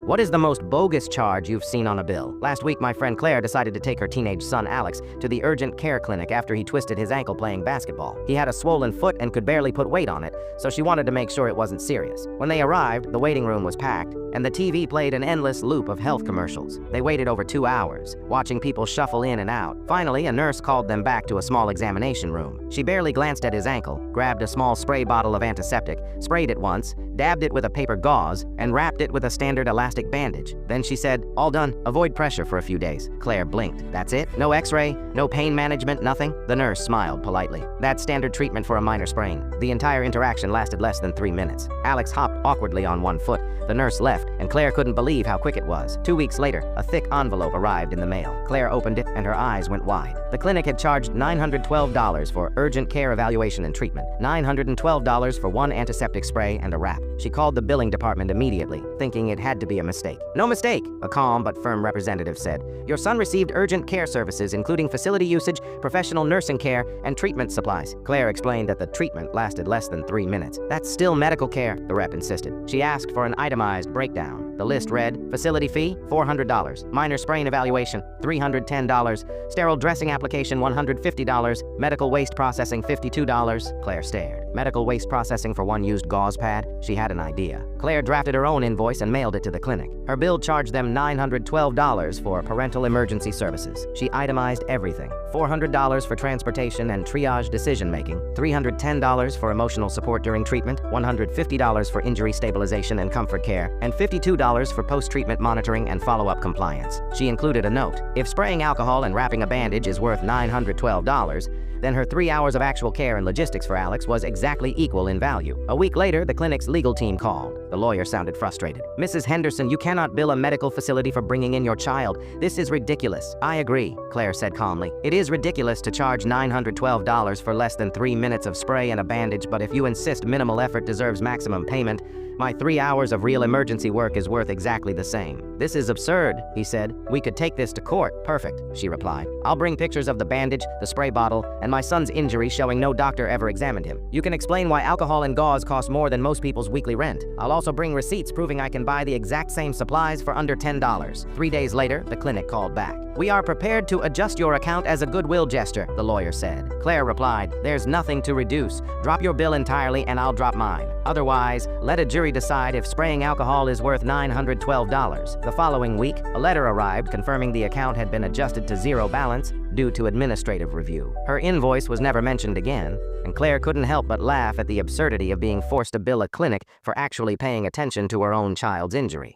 What is the most bogus charge you've seen on a bill? Last week, my friend Claire decided to take her teenage son Alex to the urgent care clinic after he twisted his ankle playing basketball. He had a swollen foot and could barely put weight on it, so she wanted to make sure it wasn't serious. When they arrived, the waiting room was packed, and the TV played an endless loop of health commercials. They waited over 2 hours, watching people shuffle in and out. Finally, a nurse called them back to a small examination room. She barely glanced at his ankle, grabbed a small spray bottle of antiseptic, sprayed it once, dabbed it with a paper gauze, and wrapped it with a standard elastic bandage. Then she said, "All done. Avoid pressure for a few days." Claire blinked. "That's it? No x-ray? No pain management? Nothing?" The nurse smiled politely. "That's standard treatment for a minor sprain." The entire interaction lasted less than 3 minutes. Alex hopped awkwardly on one foot. The nurse left, and Claire couldn't believe how quick it was. 2 weeks later, a thick envelope arrived in the mail. Claire opened it, and her eyes went wide. The clinic had charged $912 for urgent care evaluation and treatment, $912 for one antiseptic spray and a wrap. She called the billing department immediately, thinking it had to be a mistake. "No mistake," a calm but firm representative said. "Your son received urgent care services, including facility usage, professional nursing care, and treatment supplies." Claire explained that the treatment lasted less than 3 minutes. "That's still medical care," the rep insisted. She asked for an itemized breakdown. The list read, facility fee, $400, minor sprain evaluation, $310, sterile dressing application, $150, medical waste processing, $52. Claire stared. Medical waste processing for one used gauze pad? She had an idea. Claire drafted her own invoice and mailed it to the clinic. Her bill charged them $912 for parental emergency services. She itemized everything. $400 for transportation and triage decision-making, $310 for emotional support during treatment, $150 for injury stabilization and comfort care, and $52 for post-treatment monitoring and follow-up compliance. She included a note. If spraying alcohol and wrapping a bandage is worth $912, then her 3 hours of actual care and logistics for Alex was exactly equal in value. A week later, the clinic's legal team called. The lawyer sounded frustrated. "Mrs. Henderson, you cannot bill a medical facility for bringing in your child. This is ridiculous." "I agree," Claire said calmly. "It is ridiculous to charge $912 for less than 3 minutes of spray and a bandage, but if you insist minimal effort deserves maximum payment, my 3 hours of real emergency work is worth exactly the same." "This is absurd," he said. "We could take this to court." "Perfect," she replied. "I'll bring pictures of the bandage, the spray bottle, and my son's injury showing no doctor ever examined him. You can explain why alcohol and gauze cost more than most people's weekly rent. I'll also bring receipts proving I can buy the exact same supplies for under $10. 3 days later, the clinic called back. "We are prepared to adjust your account as a goodwill gesture," the lawyer said. Claire replied, "There's nothing to reduce. Drop your bill entirely and I'll drop mine. Otherwise, let a jury decide if spraying alcohol is worth $912. The following week, a letter arrived confirming the account had been adjusted to zero balance due to administrative review. Her invoice was never mentioned again, and Claire couldn't help but laugh at the absurdity of being forced to bill a clinic for actually paying attention to her own child's injury.